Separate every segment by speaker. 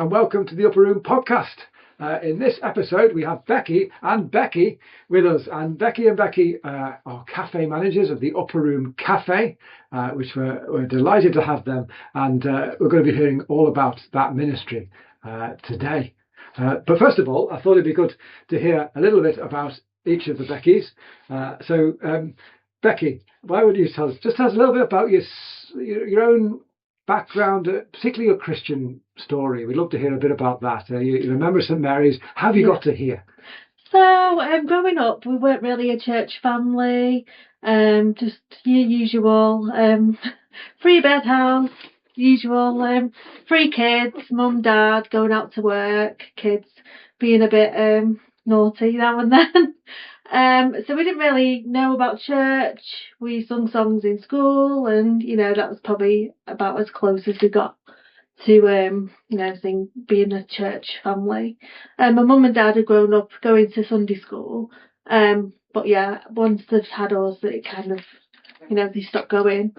Speaker 1: and welcome to the Upper Room podcast. In this episode, we have Becki and Becki with us. And Becki are cafe managers of the Upper Room Cafe, which we're delighted to have them. And we're going to be hearing all about that ministry today. But first of all, I thought it'd be good to hear a little bit about each of the Beckis. So, Becki, why would you tell us a little bit about your own background, particularly your Christian story? We'd love to hear a bit about that. You're a member of St Mary's. How have you got to here?
Speaker 2: So, growing up, we weren't really a church family. Just your usual 3-bed house, usual 3 kids, mum, dad going out to work, kids being a bit naughty now and then. So we didn't really know about church. We sung songs in school, and that was probably about as close as we got to being a church family. My mum and dad had grown up going to Sunday school, but yeah, once they've had us, it kind of they stopped going.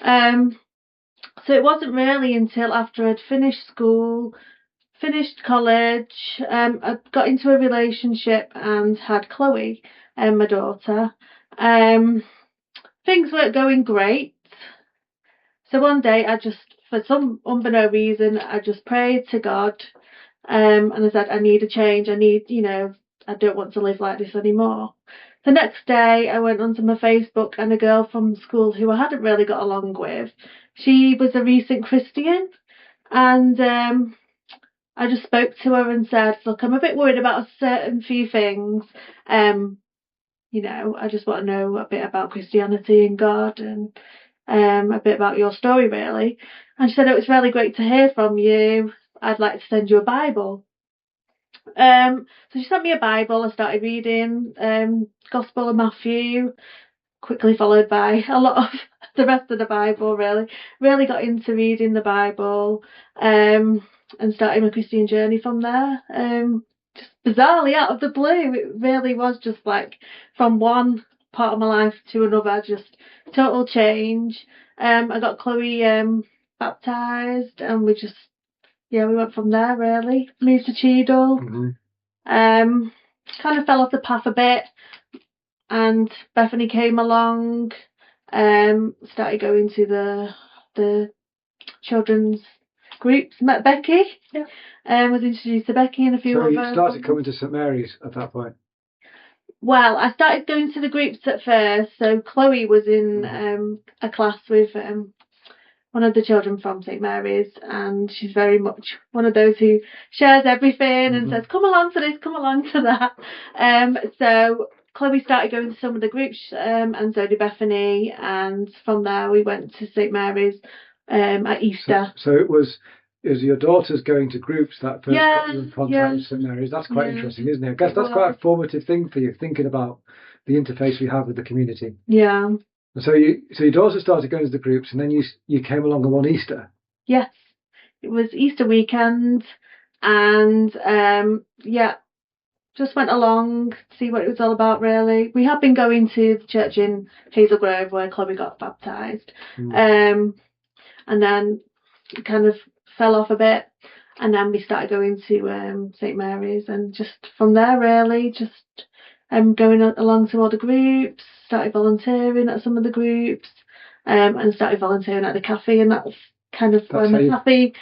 Speaker 2: So it wasn't really until after I'd finished school, finished college, I got into a relationship and had Chloe, my daughter. Things weren't going great. So one day for some unbeknown reason, I just prayed to God, and I said, I need a change. I don't want to live like this anymore. The next day, I went onto my Facebook, and a girl from school who I hadn't really got along with, she was a recent Christian, and I just spoke to her and said, look, I'm a bit worried about a certain few things. I just want to know a bit about Christianity and God, and a bit about your story, really. And she said, it was really great to hear from you. I'd like to send you a Bible. So she sent me a Bible. I started reading Gospel of Matthew, quickly followed by a lot of the rest of the Bible, really got into reading the Bible, and started my Christian journey from there. Just bizarrely out of the blue, it really was just like from one part of my life to another, just total change. I got Chloe baptised, and we went from there, really. Moved to Cheadle.
Speaker 1: Mm-hmm.
Speaker 2: Kind of fell off the path a bit, and Bethany came along. Started going to the children's groups. Met Becki. Yeah. Was introduced to Becki and a few others. So
Speaker 1: you started coming to St Mary's at that point?
Speaker 2: Well, I started going to the groups at first. So Chloe was in a class with one of the children from St Mary's, and she's very much one of those who shares everything and says, come along to this, come along to that. So Chloe started going to some of the groups, and so did Bethany, and from there we went to St Mary's at Easter.
Speaker 1: So it was your daughter's going to groups that first got you in contact with St Mary's. That's quite interesting, isn't it? I guess that's quite a formative thing for you, thinking about the interface we have with the community.
Speaker 2: Yeah.
Speaker 1: And so your daughter started going to the groups, and then you came along on one Easter.
Speaker 2: Yes, it was Easter weekend, and just went along to see what it was all about, really. We had been going to the church in Hazel Grove where Chloe got baptised, and then it kind of fell off a bit, and then we started going to St Mary's, and just from there, really, just going along to all the groups, started volunteering at some of the groups, and started volunteering at the cafe, and that's kind of where my cafe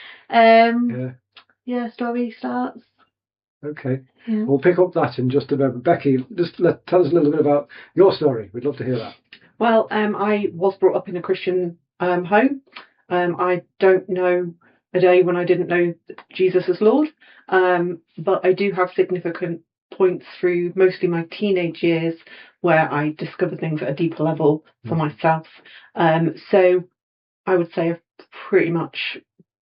Speaker 2: story starts.
Speaker 1: Okay. Yeah. We'll pick up that in just a moment. Becki, just tell us a little bit about your story. We'd love to hear that.
Speaker 3: Well, I was brought up in a Christian home. I don't know a day when I didn't know Jesus as Lord, but I do have significant points through mostly my teenage years where I discovered things at a deeper level for myself. So I would say I've pretty much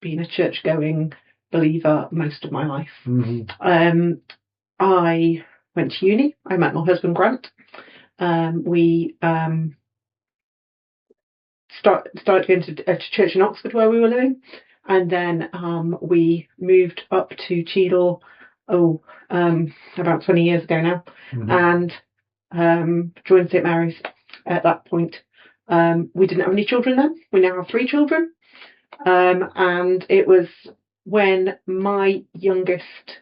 Speaker 3: been a church-going believer most of my life. Mm-hmm. I went to uni. I met my husband Grant. We started going to church in Oxford where we were living, and then we moved up to Cheadle about 20 years ago now, and joined St Mary's at that point. We didn't have any children then. We now have 3 children, and it was when my youngest,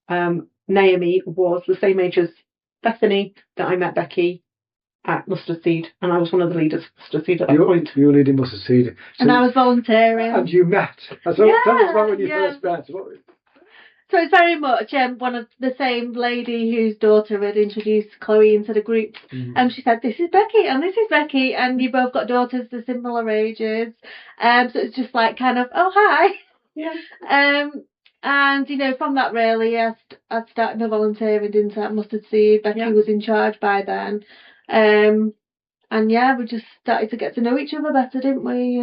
Speaker 3: Naomi, was the same age as Bethany, that I met Becki at Mustard Seed, and I was one of the leaders of Mustard Seed at that point.
Speaker 1: You were leading Mustard Seed.
Speaker 2: And I was volunteering.
Speaker 1: And you met. So tell us about when you first met.
Speaker 2: So it's very much one of the same lady whose daughter had introduced Chloe into the group. And she said, "This is Becki and this is Becki, and you both got daughters the similar ages." So it's just like kind of, oh, hi.
Speaker 3: Yeah.
Speaker 2: And, you know, from that really, I started my volunteering into Mustard Seed. Becki was in charge by then. And yeah, we just started to get to know each other better, didn't we?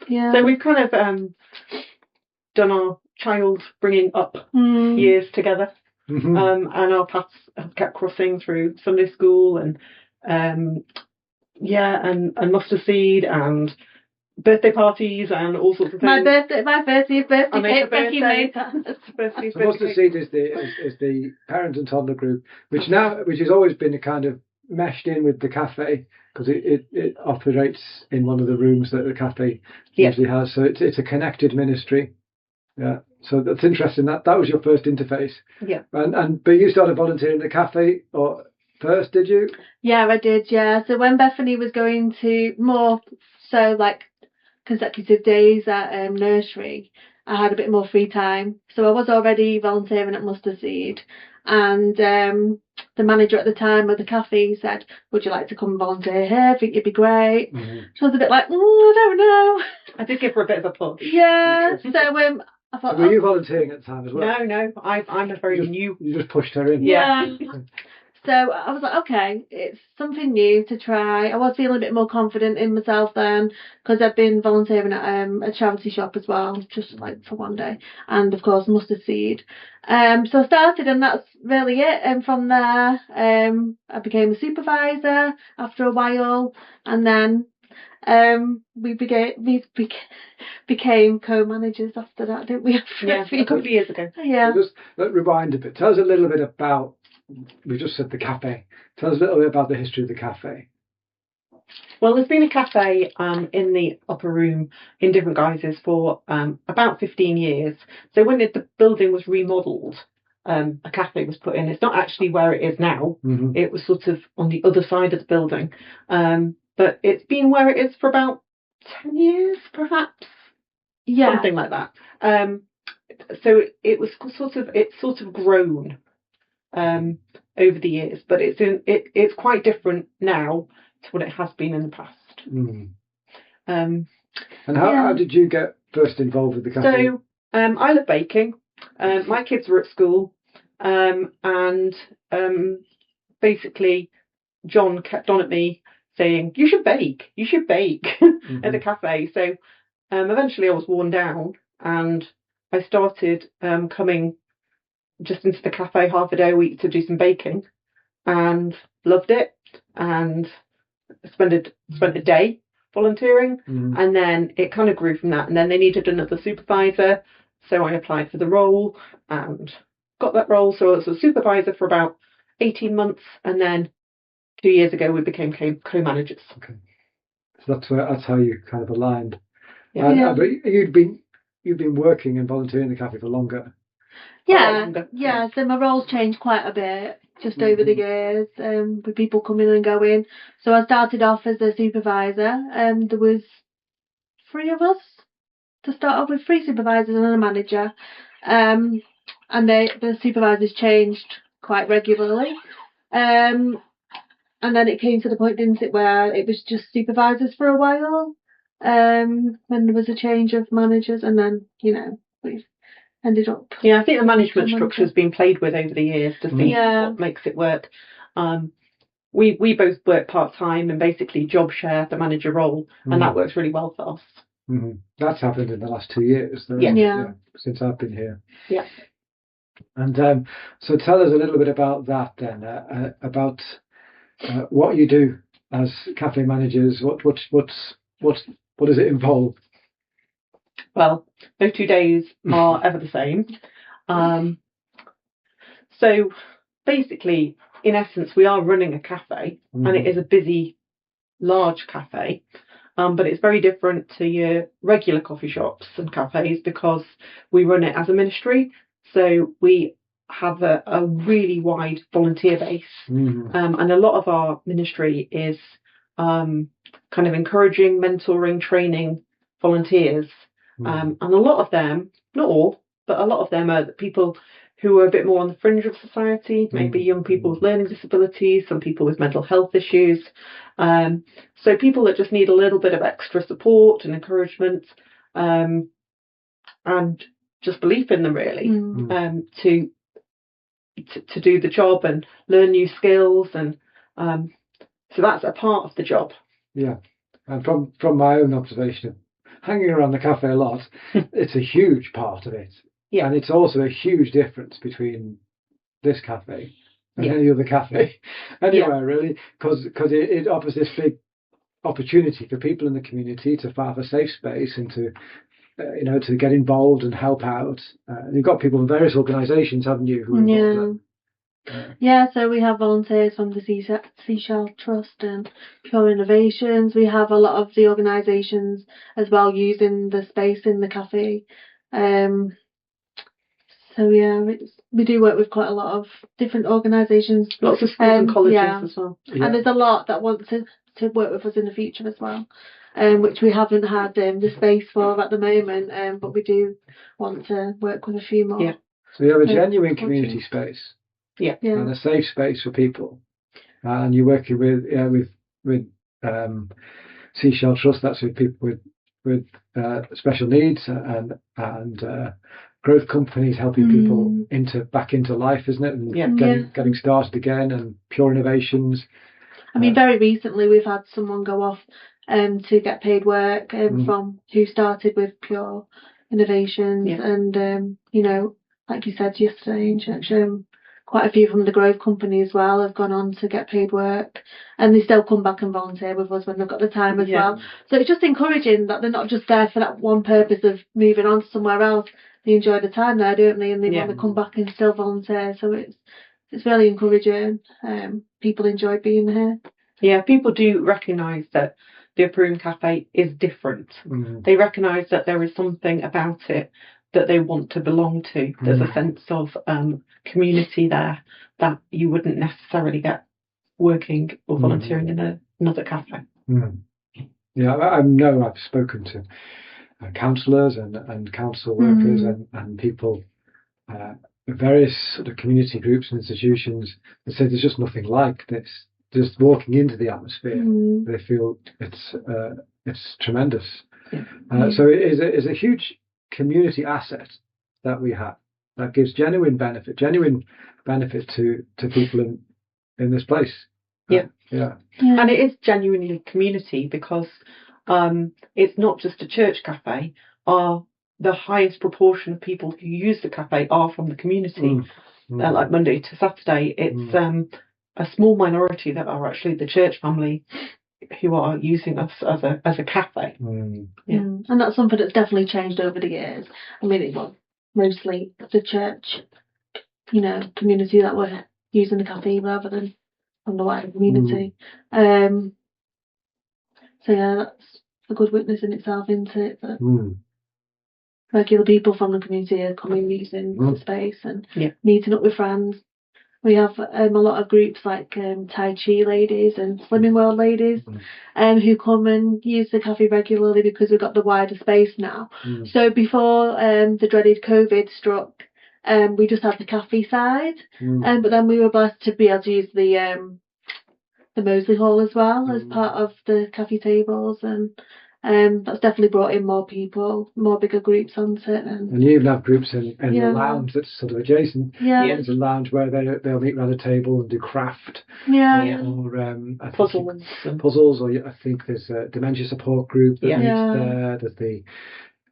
Speaker 2: Yeah.
Speaker 3: So we've kind of done our child bringing up years together. And our paths have kept crossing through Sunday school and Mustard Seed and birthday parties and all sorts of things.
Speaker 2: My 30th birthday cake, Becki made that.
Speaker 1: So Mustard Seed is the parent and toddler group, which has always been a kind of meshed in with the cafe, because it operates in one of the rooms that the cafe usually has. So it's a connected ministry. Yeah. So that's interesting. That was your first interface.
Speaker 3: Yeah.
Speaker 1: But you started volunteering in the cafe first, did you?
Speaker 2: Yeah, I did. Yeah. So when Bethany was going to more so like consecutive days at nursery, I had a bit more free time. So I was already volunteering at Mustard Seed, and the manager at the time of the cafe said, "Would you like to come and volunteer here? I think you'd be great." So I was a bit like, I don't know.
Speaker 3: I did give her a bit of a push.
Speaker 2: Yeah. So I thought,
Speaker 1: so were you volunteering at the time as well?
Speaker 3: No. I'm a very new.
Speaker 1: You just pushed her in.
Speaker 2: Yeah. So I was like, okay, it's something new to try. I was feeling a bit more confident in myself then, because I've been volunteering at a charity shop as well, just like for one day, and of course Mustard Seed. So I started, and that's really it. And from there, I became a supervisor after a while, and then we became co-managers after that, didn't we?
Speaker 3: A couple of years ago.
Speaker 2: Yeah.
Speaker 1: So just rewind a bit. Tell us a little bit about. We just said the cafe. Tell us a little bit about the history of the cafe.
Speaker 3: Well, there's been a cafe in the upper room in different guises for about 15 years. So when the building was remodelled, a cafe was put in. It's not actually where it is now. It was sort of on the other side of the building. But it's been where it is for about 10 years, perhaps. Yeah. Something like that. So it's sort of grown over the years, but it's quite different now to what it has been in the past.
Speaker 1: And how did you get first involved with the cafe?
Speaker 3: So I love baking. My kids were at school, and basically John kept on at me saying, you should bake at the cafe. So eventually I was worn down, and I started coming just into the cafe half a day a week to do some baking, and loved it, and spent a day volunteering, and then it kind of grew from that. And then they needed another supervisor, so I applied for the role and got that role. So I was a supervisor for about 18 months, and then 2 years ago we became co-managers.
Speaker 1: Okay, so that's how you kind of aligned.
Speaker 2: Yeah.
Speaker 1: But you've been working and volunteering in the cafe for longer.
Speaker 2: Yeah. So my roles changed quite a bit just over the years, with people coming and going. So I started off as a supervisor, and there was 3 of us to start off with, 3 supervisors and a manager. And the supervisors changed quite regularly. And then it came to the point, didn't it, where it was just supervisors for a while. When there was a change of managers, and then, we've ended up.
Speaker 3: Yeah, I think the management structure has been played with over the years to see what makes it work. We both work part-time and basically job share the manager role, and that works really well for us.
Speaker 1: That's happened in the last 2 years, though, since I've been here.
Speaker 3: Yeah.
Speaker 1: And so tell us a little bit about that then, about what you do as cafe managers. What does it involve?
Speaker 3: Well, no 2 days are ever the same. So basically, in essence, we are running a cafe, and it is a busy, large cafe. But it's very different to your regular coffee shops and cafes because we run it as a ministry. So we have a really wide volunteer base. And a lot of our ministry is kind of encouraging, mentoring, training volunteers. And a lot of them, not all, but a lot of them are people who are a bit more on the fringe of society, maybe young people with learning disabilities, some people with mental health issues. So people that just need a little bit of extra support and encouragement, and just belief in them really, to do the job and learn new skills. And so that's a part of the job.
Speaker 1: Yeah. And from my own observation of hanging around the cafe a lot, it's a huge part of it.
Speaker 3: Yeah.
Speaker 1: And it's also a huge difference between this cafe and any other cafe anywhere, really, because it offers this big opportunity for people in the community to have a safe space and to to get involved and help out. You've got people from various organisations, haven't you, who are involved?
Speaker 2: Yeah, so we have volunteers from the Seashell Trust and Pure Innovations. We have a lot of the organisations as well using the space in the cafe. So yeah, we do work with quite a lot of different organisations.
Speaker 3: Lots of schools and colleges as well.
Speaker 2: And there's a lot that want to work with us in the future as well, which we haven't had the space for at the moment, but we do want to work with a few more.
Speaker 3: Yeah.
Speaker 1: So you have a genuine community space.
Speaker 2: Yeah.
Speaker 1: And a safe space for people. And you're working with Seashell Trust. That's with people with special needs and growth companies helping people back into life, isn't it? And getting started again, and Pure Innovations.
Speaker 2: I mean, very recently we've had someone go off to get paid work from who started with Pure Innovations, and like you said yesterday in church, quite a few from the growth company as well have gone on to get paid work, and they still come back and volunteer with us when they've got the time as well. So it's just encouraging that they're not just there for that one purpose of moving on to somewhere else. They enjoy the time there, don't they? And they want to come back and still volunteer. So it's really encouraging. People enjoy being here.
Speaker 3: Yeah, people do recognise that the Upper Room Cafe is different. They recognise that there is something about it that they want to belong to. There's a sense of community there that you wouldn't necessarily get working or volunteering in another cafe.
Speaker 1: Yeah, I know I've spoken to counsellors and council workers and people, various sort of community groups and institutions that say there's just nothing like this. Just walking into the atmosphere, they feel it's tremendous. So it is a huge community asset that we have that gives genuine benefit to people in this place.
Speaker 3: And it is genuinely community because it's not just a church cafe. The highest proportion of people who use the cafe are from the community. Like Monday to Saturday, it's a small minority that are actually the church family who are using us as a cafe.
Speaker 2: And that's something that's definitely changed over the years. I mean, it was mostly the church, community that were using the cafe rather than from the wider community. So yeah, that's a good witness in itself, isn't it? That regular people from the community are coming using the space and meeting up with friends. We have a lot of groups like Tai Chi ladies and Slimming World ladies who come and use the cafe regularly because we've got the wider space now. So before the dreaded COVID struck, we just had the cafe side, but then we were blessed to be able to use the Moseley Hall as well as part of the cafe tables, and that's definitely brought in more people, more bigger groups onto it. And
Speaker 1: you even have groups in the lounge that's sort of adjacent. There's a lounge where they'll meet around a table and do craft. Or puzzles, or I think there's a dementia support group that meets there. There's the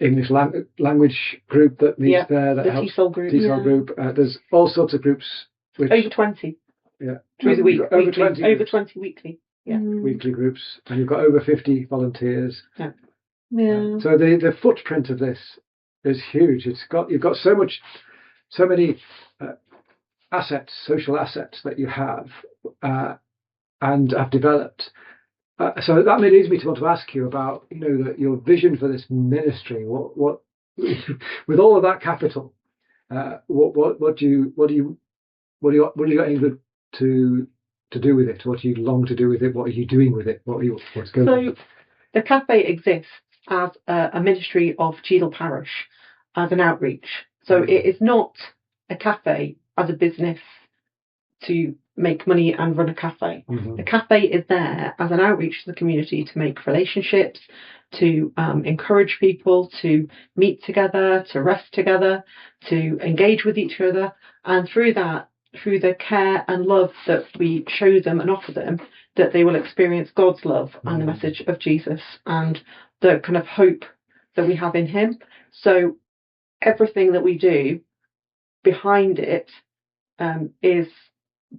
Speaker 1: English language group that meets there. That helps. TESOL group. There's all sorts of groups.
Speaker 3: Over 20. Through the week. Over 20 weekly.
Speaker 1: Weekly groups, and you've got over 50 volunteers.
Speaker 2: Yeah.
Speaker 1: So the footprint of this is huge. You've got so many assets, social assets that you have and have developed So that leads me to want to ask you about, your vision for this ministry. What, with all of that capital, what do you aim to do with it? What do you long to do with it? What are you doing with it? What's going on?
Speaker 3: So the cafe exists as a ministry of Cheadle Parish, as an outreach. So it is not a cafe as a business to make money and run a cafe.
Speaker 1: Mm-hmm.
Speaker 3: The cafe is there as an outreach to the community to make relationships, to encourage people to meet together, to rest together, to engage with each other, and through that, through the care and love that we show them and offer them, that they will experience God's love and the message of Jesus and the kind of hope that we have in him. So everything that we do behind it is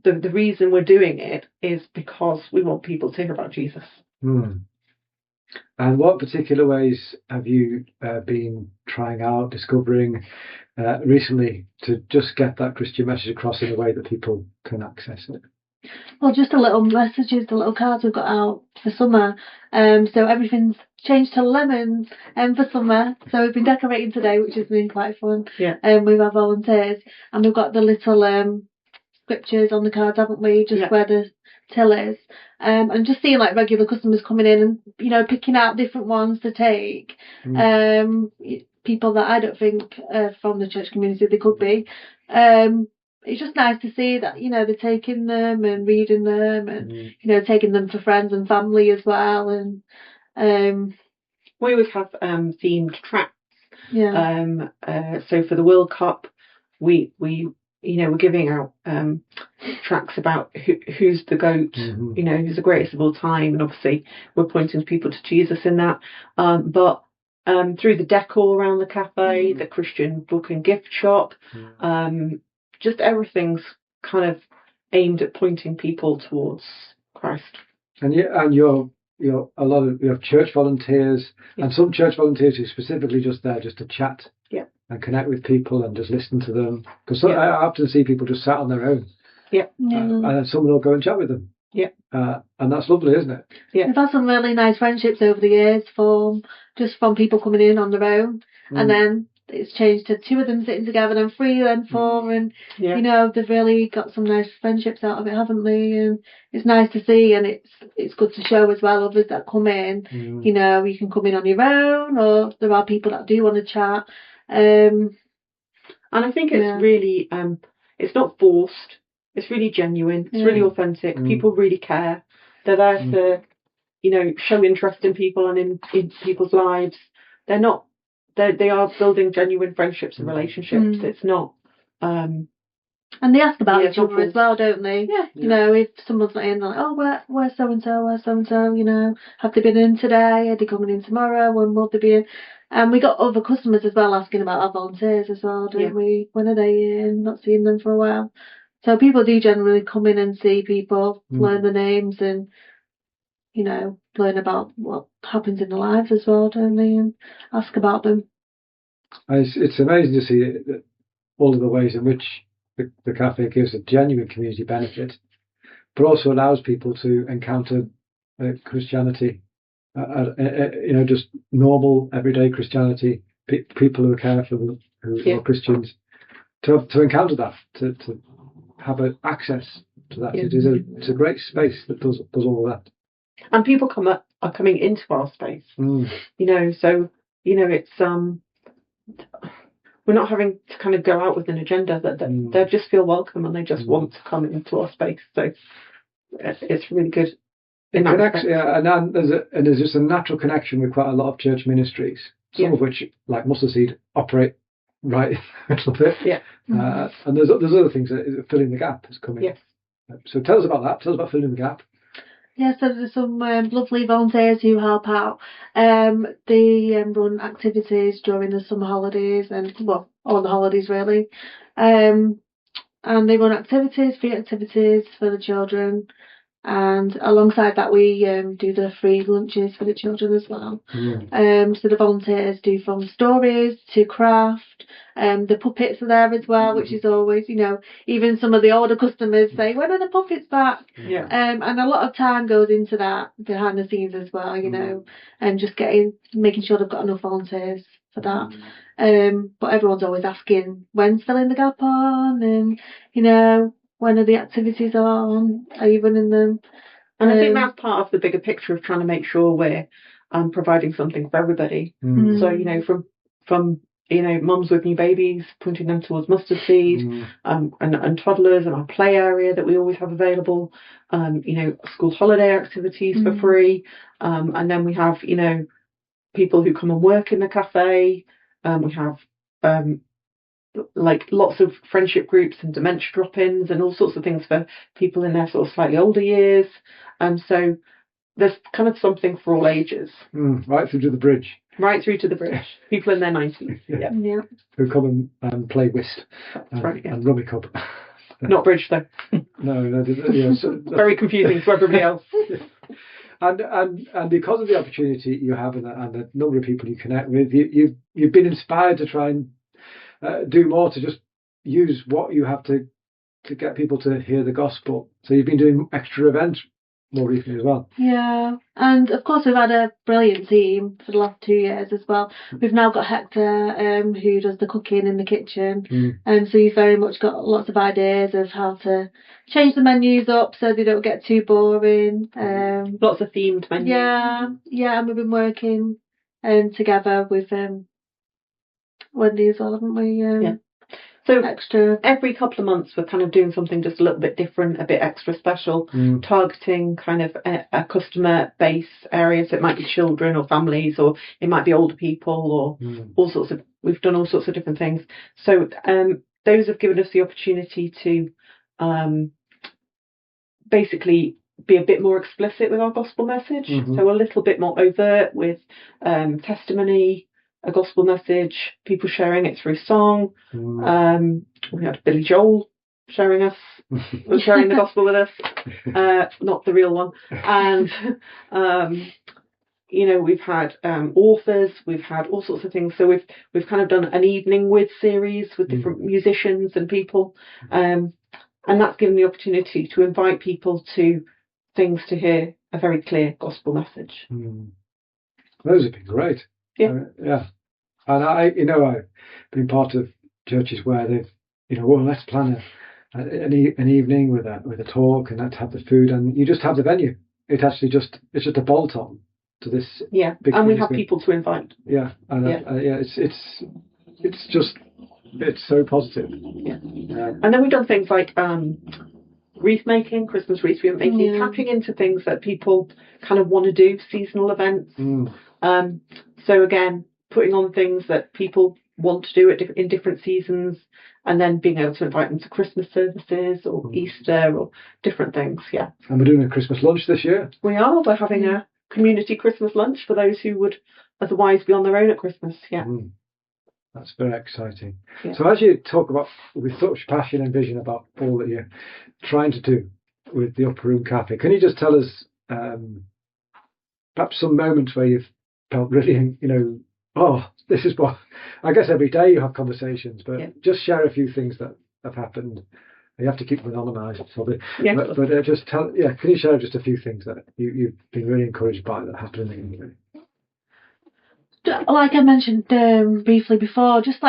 Speaker 3: the reason we're doing it is because we want people to hear about Jesus.
Speaker 1: And what particular ways have you been trying out, discovering recently to just get that Christian message across in a way that people can access it?
Speaker 2: Well, just the little messages, the little cards we've got out for summer. So everything's changed to lemons for summer. So we've been decorating today, which has been quite fun.
Speaker 3: Yeah.
Speaker 2: With our volunteers, and we've got the little scriptures on the cards, haven't we? Just where the till is. And just seeing like regular customers coming in and picking out different ones to take. People that I don't think from the church community they could be. It's just nice to see that they're taking them and reading them and taking them for friends and family as well. And
Speaker 3: we always have themed tracks.
Speaker 2: Yeah.
Speaker 3: So for the World Cup, we're giving out tracks about who's the GOAT, who's the greatest of all time, and obviously we're pointing people to Jesus in that. But through the decor around the cafe, the Christian book and gift shop, just everything's kind of aimed at pointing people towards Christ.
Speaker 1: And you're a lot of church volunteers, and some church volunteers who specifically just there just to chat and connect with people and just listen to them, because I often see people just sat on their own and then someone will go and chat with them, and that's lovely, isn't it?
Speaker 2: We've had some really nice friendships over the years from people coming in on their own, and then it's changed to two of them sitting together and three, then four, and they've really got some nice friendships out of it, haven't they? And it's nice to see, and it's good to show as well others that come in. You can come in on your own, or there are people that do want to chat.
Speaker 3: And I think it's really it's not forced. It's really genuine. It's really authentic. People really care. They're there to show interest in people and in people's lives. They're not. They are building genuine friendships and relationships. It's not.
Speaker 2: And they ask about each other as well, don't they?
Speaker 3: Yeah.
Speaker 2: If someone's not in, they're like, oh, where's so and so? Where's so and so? Have they been in today? Are they coming in tomorrow? When will they be in? And we got other customers as well asking about our volunteers as well, don't we? When are they in? Not seeing them for a while. So people do generally come in and see people, learn the names, and learn about what happens in their lives as well, don't they? And ask about them.
Speaker 1: It's amazing to see all of the ways in which the cafe gives a genuine community benefit, but also allows people to encounter Christianity, just normal everyday Christianity. People who care for them, who are Christians, to encounter that, to have access to that. It's a great space that does all of that.
Speaker 3: And people are coming into our space. So it's we're not having to kind of go out with an agenda. That they just feel welcome and they just want to come into our space. So it's really good.
Speaker 1: It connects, and there's just a natural connection with quite a lot of church ministries, some of which, like Mustard Seed, operate right in the middle of it. And there's other things that filling the gap is coming. So tell us about that. Tell us about filling the gap.
Speaker 2: So there's some lovely volunteers who help out. They run activities during the summer holidays and, all the holidays really. And they run free activities for the children. And alongside that, we do the free lunches for the children as well. So the volunteers do from stories to craft. The puppets are there as well, which is always, even some of the older customers say, when are the puppets back?
Speaker 3: Yeah.
Speaker 2: And a lot of time goes into that behind the scenes as well, and just making sure they've got enough volunteers for that. But everyone's always asking, when's filling the gap on? And, when are the activities on? Are you running them?
Speaker 3: And I think that's part of the bigger picture of trying to make sure we're providing something for everybody. So, from mums with new babies, pointing them towards mustard seed, and toddlers, and our play area that we always have available, school holiday activities for free. And then we have, people who come and work in the cafe. We have lots of friendship groups and dementia drop-ins and all sorts of things for people in their sort of slightly older years. So there's kind of something for all ages.
Speaker 1: Right through to the bridge.
Speaker 3: Right through to the bridge. People in their 90s.
Speaker 2: Yeah.
Speaker 1: Who come and play whist.
Speaker 3: That's right, yeah.
Speaker 1: And rummy cup.
Speaker 3: Not bridge though.
Speaker 1: No.
Speaker 3: Very confusing to everybody else.
Speaker 1: And because of the opportunity you have and the number of people you connect with, you've been inspired to try and do more, to just use what you have to get people to hear the gospel. So you've been doing extra events more recently as well.
Speaker 2: Yeah, and of course we've had a brilliant team for the last 2 years as well. We've now got Hector, who does the cooking in the kitchen, and so he's very much got lots of ideas of how to change the menus up so they don't get too boring.
Speaker 3: Lots of themed menus.
Speaker 2: Yeah, and we've been working together with Wendy as well, haven't we?
Speaker 3: So
Speaker 2: extra.
Speaker 3: Every couple of months we're kind of doing something just a little bit different, a bit extra special, targeting kind of a customer base area. So it might be children or families, or it might be older people, or all sorts of, we've done all sorts of different things. So those have given us the opportunity to basically be a bit more explicit with our gospel message. So a little bit more overt with testimony, a gospel message, people sharing it through song. We had Billy Joel sharing the gospel with us, not the real one. And we've had authors, we've had all sorts of things. So we've kind of done an evening with series with different musicians and people, and that's given the opportunity to invite people to things to hear a very clear gospel message.
Speaker 1: Those have been great.
Speaker 3: Yeah.
Speaker 1: And I've been part of churches where they've, let's plan an evening with a talk, and let's have the food, and you just have the venue. It's just a bolt on to this.
Speaker 3: Yeah, and we have people to invite.
Speaker 1: Yeah, and it's so positive.
Speaker 3: Yeah. And then we've done things like wreath making, Christmas wreath making, tapping into things that people kind of want to do, seasonal events. So again, putting on things that people want to do in different seasons, and then being able to invite them to Christmas services or Easter or different things. Yeah.
Speaker 1: And we're doing a Christmas lunch this year.
Speaker 3: We are. We're having a community Christmas lunch for those who would otherwise be on their own at Christmas. Yeah.
Speaker 1: That's very exciting.
Speaker 3: Yeah.
Speaker 1: So as you talk about with such passion and vision about all that you're trying to do with the Upper Room Cafe, can you just tell us perhaps some moments where you've felt really, this is what, I guess every day you have conversations, but just share a few things that have happened. You have to keep them anonymised, probably.
Speaker 3: Yeah.
Speaker 1: But just can you share just a few things that you've been really encouraged by that happened in the community?
Speaker 2: Like I mentioned briefly before, just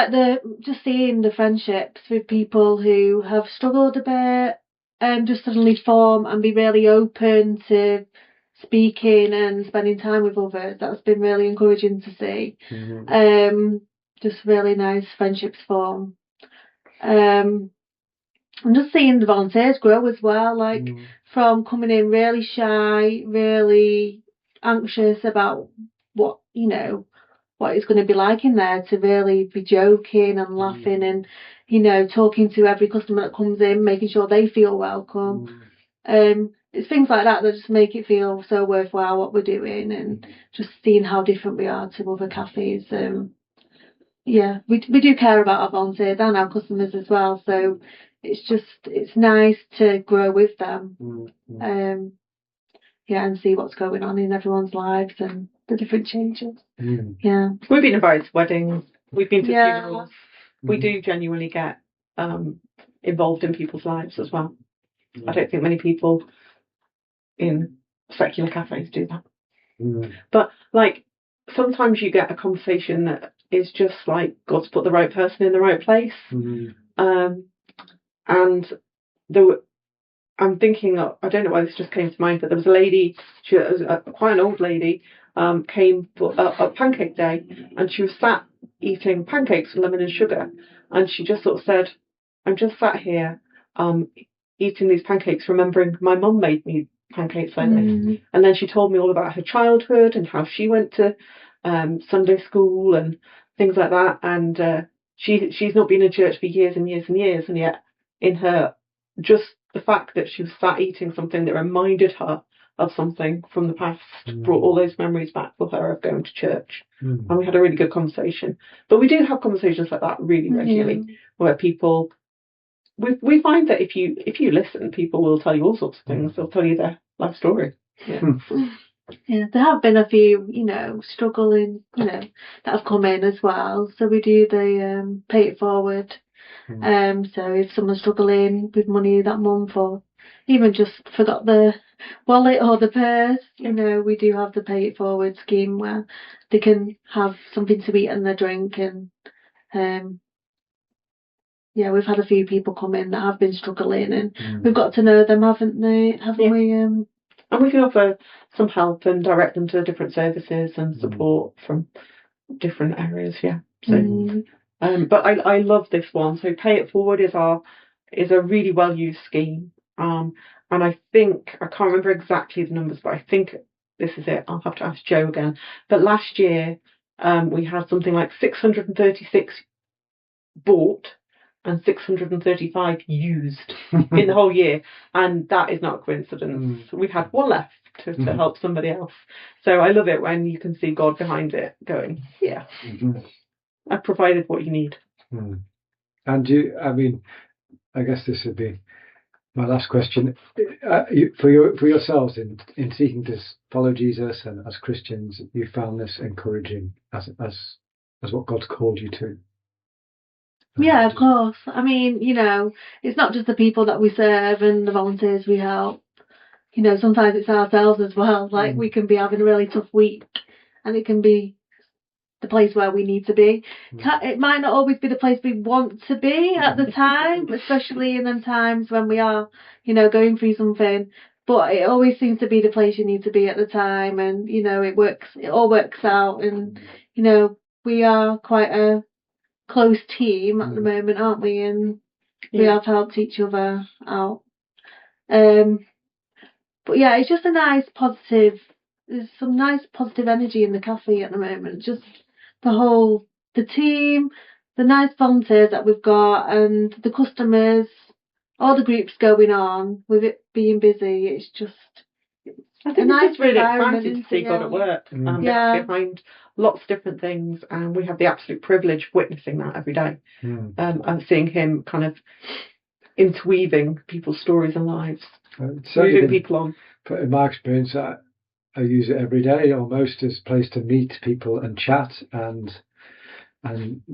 Speaker 2: seeing the friendships with people who have struggled a bit, just suddenly form and be really open to speaking and spending time with others. That's been really encouraging to see. Just really nice friendships form. And just seeing the volunteers grow as well, from coming in really shy, really anxious about what it's going to be like in there, to really be joking and laughing and talking to every customer that comes in, making sure they feel welcome. It's things like that just make it feel so worthwhile what we're doing, and just seeing how different we are to other cafes. We do care about our volunteers and our customers as well, so it's nice to grow with them. and see what's going on in everyone's lives and the different changes. Yeah.
Speaker 3: We've been invited to weddings. We've been to funerals. We
Speaker 1: Mm.
Speaker 3: do genuinely get involved in people's lives as well. I don't think many people in secular cafes do that. But like sometimes you get a conversation that is just like God's put the right person in the right place. And I'm thinking, I don't know why this just came to mind, but there was a lady, she was quite an old lady, came for a pancake day, and she was sat eating pancakes with lemon and sugar, and she just sort of said, I'm just sat here eating these pancakes, remembering my mum made me pancakes like this. And then she told me all about her childhood and how she went to Sunday school and things like that, and she's not been in church for years and years and years, and yet in her, just the fact that she was sat eating something that reminded her of something from the past brought all those memories back for her of going to church. And we had a really good conversation. But we do have conversations like that really regularly, where people, we find that if you listen, people will tell you all sorts of things. They'll tell you their life story.
Speaker 2: Yeah, there have been a few, struggling, that have come in as well. So we do the pay it forward. So if someone's struggling with money that month, or even just forgot the wallet or the purse, we do have the pay it forward scheme where they can have something to eat and a drink. And we've had a few people come in that have been struggling, and we've got to know them, haven't we?
Speaker 3: And we can offer some help and direct them to different services and support from different areas. So. But I love this one. So Pay It Forward is a really well used scheme. And I think, I can't remember exactly the numbers, but I think this is it. I'll have to ask Joe again. But last year we had something like 636 bought and 635 used in the whole year, and that is not a coincidence. We've had one left to help somebody else. So I love it when you can see God behind it going, I've provided what you need.
Speaker 1: And I guess this would be my last question. For yourselves in seeking to follow Jesus and as Christians, you found this encouraging as what God's called you to?
Speaker 2: Yeah, of course. It's not just the people that we serve and the volunteers we help. Sometimes it's ourselves as well. Like we can be having a really tough week, and it can be the place where we need to be. It might not always be the place we want to be at the time, especially in them times when we are, going through something. But it always seems to be the place you need to be at the time, and it all works out. And we are quite a close team at the moment, aren't we? And we have helped each other out. But yeah, it's just a nice positive. There's some nice positive energy in the cafe at the moment. Just the team, the nice volunteers that we've got, and the customers, all the groups going on. With it being busy, it's just
Speaker 3: I think it's just really exciting to see God at work behind lots of different things, and we have the absolute privilege of witnessing that every day, and seeing Him kind of interweaving people's stories and lives, moving people on.
Speaker 1: But in my experience, I use it every day almost as a place to meet people and chat and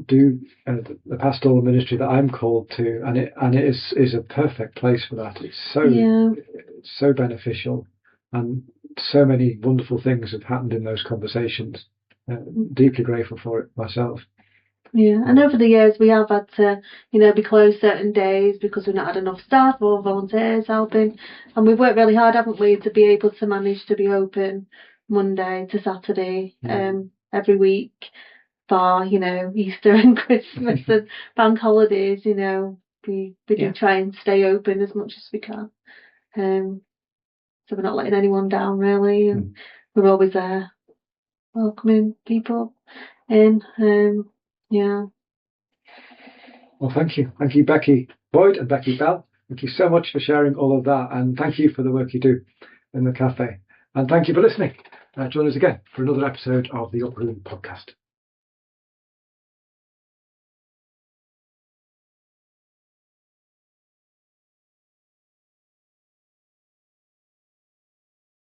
Speaker 1: do the pastoral ministry that I'm called to, and it is a perfect place for that. It's so beneficial, and so many wonderful things have happened in those conversations. Deeply grateful for it myself.
Speaker 2: Yeah, and over the years we have had to, be closed certain days because we've not had enough staff or volunteers helping, and we've worked really hard, haven't we, to be able to manage to be open Monday to Saturday every week, bar, Easter and Christmas and bank holidays. We do try and stay open as much as we can, so we're not letting anyone down really, and we're always there welcoming people in.
Speaker 1: Well, thank you, Becki Boyd and Becki Bell. Thank you so much for sharing all of that, and thank you for the work you do in the cafe, and thank you for listening. Join us again for another episode of the Upper Room podcast.